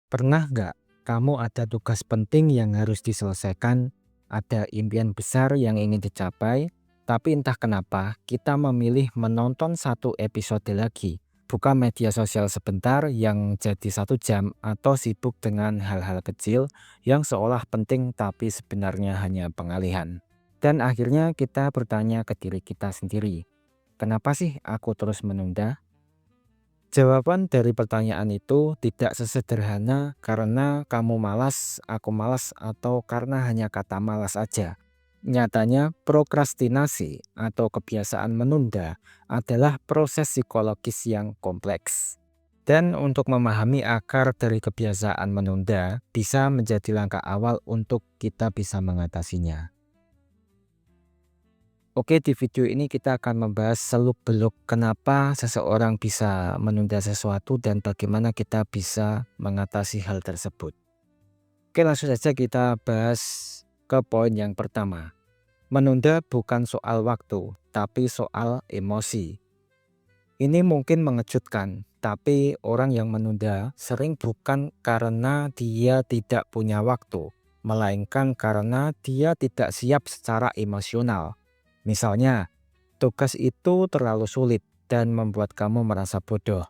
Pernah nggak kamu ada tugas penting yang harus diselesaikan, ada impian besar yang ingin dicapai, tapi entah kenapa kita memilih menonton satu episode lagi, buka media sosial sebentar yang jadi 1 jam atau sibuk dengan hal-hal kecil yang seolah penting tapi sebenarnya hanya pengalihan. Dan akhirnya kita bertanya ke diri kita sendiri, kenapa sih aku terus menunda? Jawaban dari pertanyaan itu tidak sesederhana karena kamu malas, aku malas, atau karena hanya kata malas aja. Nyatanya, prokrastinasi atau kebiasaan menunda adalah proses psikologis yang kompleks. Dan untuk memahami akar dari kebiasaan menunda bisa menjadi langkah awal untuk kita bisa mengatasinya. Oke, di video ini kita akan membahas seluk-beluk kenapa seseorang bisa menunda sesuatu dan bagaimana kita bisa mengatasi hal tersebut. Oke, langsung saja kita bahas ke poin yang pertama. Menunda bukan soal waktu, tapi soal emosi. Ini mungkin mengejutkan, tapi orang yang menunda sering bukan karena dia tidak punya waktu, melainkan karena dia tidak siap secara emosional. Misalnya, tugas itu terlalu sulit dan membuat kamu merasa bodoh.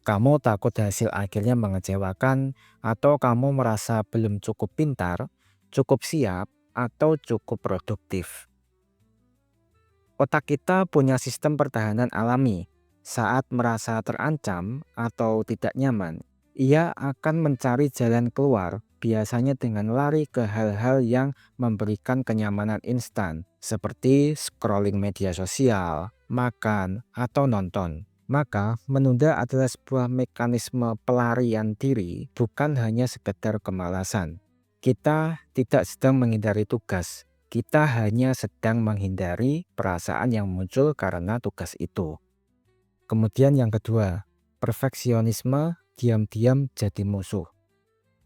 Kamu takut hasil akhirnya mengecewakan, atau kamu merasa belum cukup pintar, cukup siap, atau cukup produktif. Otak kita punya sistem pertahanan alami. Saat merasa terancam atau tidak nyaman, ia akan mencari jalan keluar, biasanya dengan lari ke hal-hal yang memberikan kenyamanan instan, seperti scrolling media sosial, makan, atau nonton. Maka, menunda adalah sebuah mekanisme pelarian diri, bukan hanya sekedar kemalasan. Kita tidak sedang menghindari tugas, kita hanya sedang menghindari perasaan yang muncul karena tugas itu. Kemudian yang kedua, perfeksionisme diam-diam jadi musuh.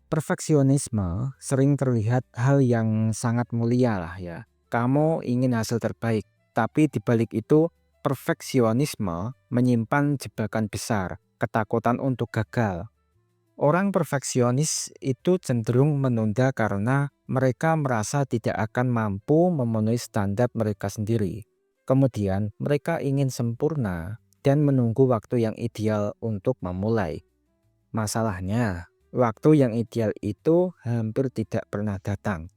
Perfeksionisme sering terlihat hal yang sangat mulia lah ya. Kamu ingin hasil terbaik, tapi di balik itu perfeksionisme menyimpan jebakan besar, ketakutan untuk gagal. Orang perfeksionis itu cenderung menunda karena mereka merasa tidak akan mampu memenuhi standar mereka sendiri. Kemudian, mereka ingin sempurna dan menunggu waktu yang ideal untuk memulai. Masalahnya, waktu yang ideal itu hampir tidak pernah datang.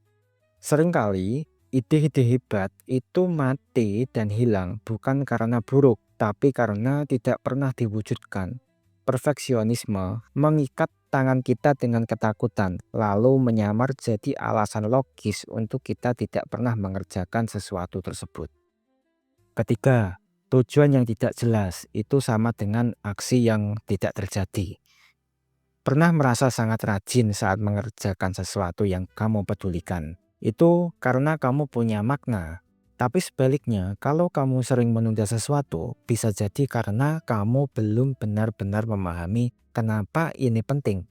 Seringkali, ide-ide hebat itu mati dan hilang bukan karena buruk, tapi karena tidak pernah diwujudkan. Perfeksionisme mengikat tangan kita dengan ketakutan, lalu menyamar jadi alasan logis untuk kita tidak pernah mengerjakan sesuatu tersebut. Ketiga, tujuan yang tidak jelas itu sama dengan aksi yang tidak terjadi. Pernah merasa sangat rajin saat mengerjakan sesuatu yang kamu pedulikan? Itu karena kamu punya makna. Tapi sebaliknya, kalau kamu sering menunda sesuatu, bisa jadi karena kamu belum benar-benar memahami kenapa ini penting.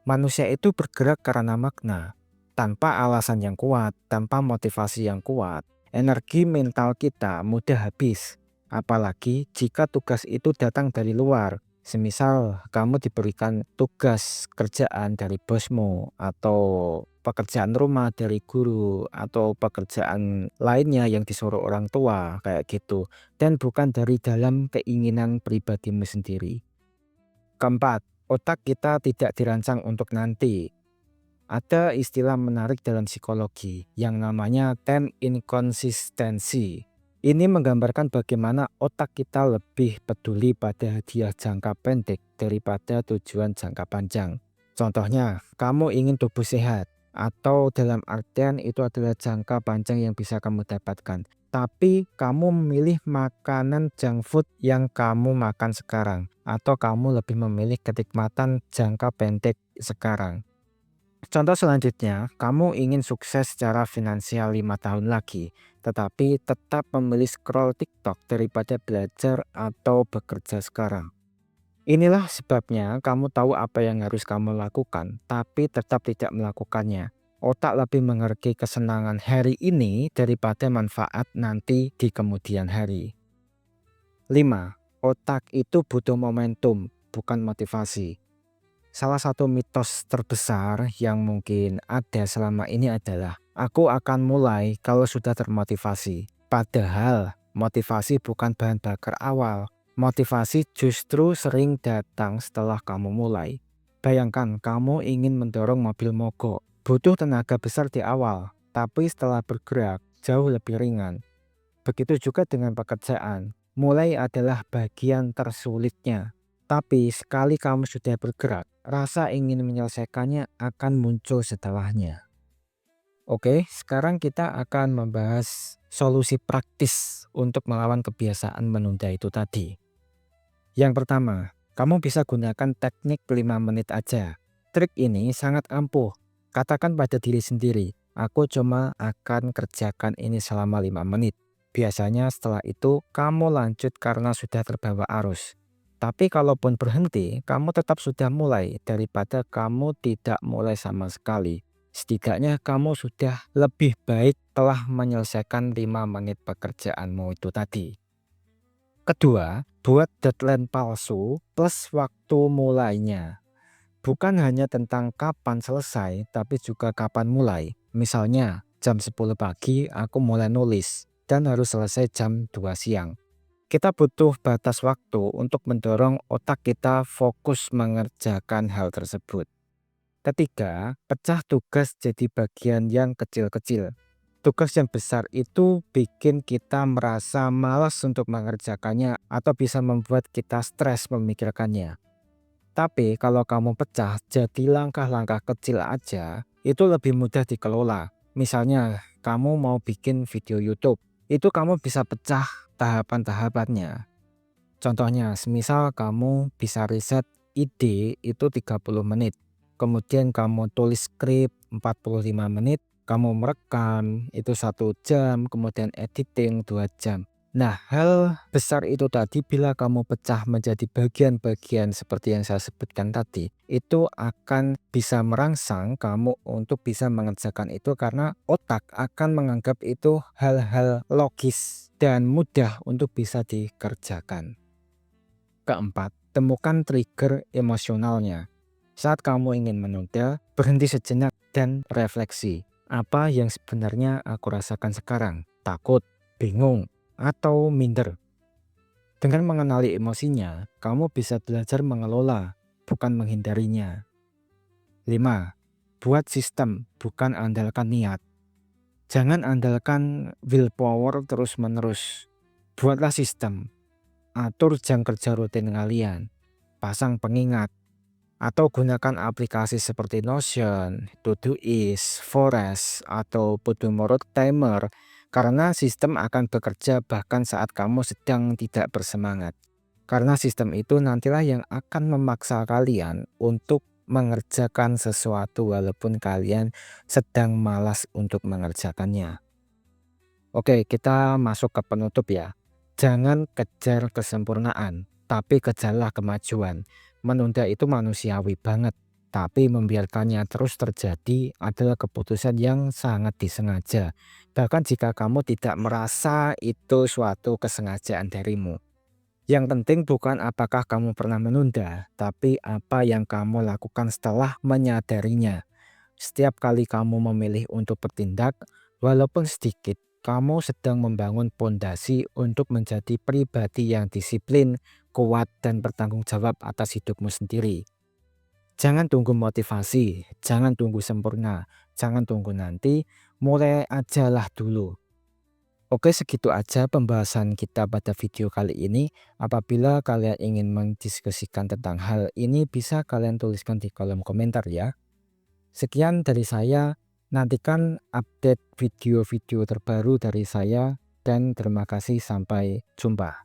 Manusia itu bergerak karena makna. Tanpa alasan yang kuat, tanpa motivasi yang kuat, energi mental kita mudah habis. Apalagi jika tugas itu datang dari luar. Semisal kamu diberikan tugas kerjaan dari bosmu, atau pekerjaan rumah dari guru, atau pekerjaan lainnya yang disuruh orang tua, kayak gitu. Dan bukan dari dalam keinginan pribadimu sendiri. Keempat, otak kita tidak dirancang untuk nanti. Ada istilah menarik dalam psikologi yang namanya time inconsistency. Ini menggambarkan bagaimana otak kita lebih peduli pada hadiah jangka pendek daripada tujuan jangka panjang. Contohnya, kamu ingin tubuh sehat, atau dalam artian itu adalah jangka panjang yang bisa kamu dapatkan. Tapi kamu memilih makanan junk food yang kamu makan sekarang, atau kamu lebih memilih kenikmatan jangka pendek sekarang. Contoh selanjutnya, kamu ingin sukses secara finansial 5 tahun lagi, tetapi tetap memilih scroll TikTok daripada belajar atau bekerja sekarang. Inilah sebabnya kamu tahu apa yang harus kamu lakukan, tapi tetap tidak melakukannya. Otak lebih menghargai kesenangan hari ini daripada manfaat nanti di kemudian hari. 5. Otak itu butuh momentum, bukan motivasi. Salah satu mitos terbesar yang mungkin ada selama ini adalah aku akan mulai kalau sudah termotivasi. Padahal motivasi bukan bahan bakar awal. Motivasi justru sering datang setelah kamu mulai. Bayangkan kamu ingin mendorong mobil mogok. Butuh tenaga besar di awal, tapi setelah bergerak jauh lebih ringan. Begitu juga dengan pekerjaan. Mulai adalah bagian tersulitnya. Tapi sekali kamu sudah bergerak, rasa ingin menyelesaikannya akan muncul setelahnya. Oke, sekarang kita akan membahas solusi praktis untuk melawan kebiasaan menunda itu tadi. Yang pertama, kamu bisa gunakan teknik 5 menit aja. Trik ini sangat ampuh. Katakan pada diri sendiri, aku cuma akan kerjakan ini selama 5 menit. Biasanya setelah itu kamu lanjut karena sudah terbawa arus. Tapi kalaupun berhenti, kamu tetap sudah mulai daripada kamu tidak mulai sama sekali. Setidaknya kamu sudah lebih baik telah menyelesaikan 5 menit pekerjaanmu itu tadi. Kedua, buat deadline palsu plus waktu mulainya. Bukan hanya tentang kapan selesai, tapi juga kapan mulai. Misalnya, jam 10 pagi aku mulai nulis dan harus selesai jam 2 siang. Kita butuh batas waktu untuk mendorong otak kita fokus mengerjakan hal tersebut. Ketiga, pecah tugas jadi bagian yang kecil-kecil. Tugas yang besar itu bikin kita merasa malas untuk mengerjakannya atau bisa membuat kita stres memikirkannya. Tapi kalau kamu pecah jadi langkah-langkah kecil aja, itu lebih mudah dikelola. Misalnya, kamu mau bikin video YouTube, itu kamu bisa pecah tahapan-tahapannya. Contohnya, semisal kamu bisa riset ide itu 30 menit. Kemudian kamu tulis skrip 45 menit, kamu merekam itu 1 jam, kemudian editing 2 jam. Nah, hal besar itu tadi bila kamu pecah menjadi bagian-bagian seperti yang saya sebutkan tadi, itu akan bisa merangsang kamu untuk bisa mengerjakan itu karena otak akan menganggap itu hal-hal logis dan mudah untuk bisa dikerjakan. Keempat, temukan trigger emosionalnya. Saat kamu ingin menunda, berhenti sejenak dan refleksi. Apa yang sebenarnya aku rasakan sekarang? Takut, bingung, atau minder? Dengan mengenali emosinya, kamu bisa belajar mengelola, bukan menghindarinya. 5. Buat sistem, bukan andalkan niat. Jangan andalkan willpower terus-menerus. Buatlah sistem. Atur jam kerja rutin kalian. Pasang pengingat. Atau gunakan aplikasi seperti Notion, Todoist, Forest, atau Pomodoro Timer karena sistem akan bekerja bahkan saat kamu sedang tidak bersemangat. Karena sistem itu nantilah yang akan memaksa kalian untuk mengerjakan sesuatu walaupun kalian sedang malas untuk mengerjakannya. Oke, kita masuk ke penutup ya. Jangan kejar kesempurnaan, tapi kejarlah kemajuan. Menunda itu manusiawi banget, tapi membiarkannya terus terjadi adalah keputusan yang sangat disengaja. Bahkan jika kamu tidak merasa itu suatu kesengajaan darimu. Yang penting bukan apakah kamu pernah menunda, tapi apa yang kamu lakukan setelah menyadarinya. Setiap kali kamu memilih untuk bertindak, walaupun sedikit, kamu sedang membangun pondasi untuk menjadi pribadi yang disiplin, kuat, dan bertanggung jawab atas hidupmu sendiri. Jangan tunggu motivasi, jangan tunggu sempurna, jangan tunggu nanti, mulai ajalah dulu. Oke, segitu aja pembahasan kita pada video kali ini. Apabila kalian ingin mendiskusikan tentang hal ini, bisa kalian tuliskan di kolom komentar ya. Sekian dari saya, nantikan update video-video terbaru dari saya dan terima kasih, sampai jumpa.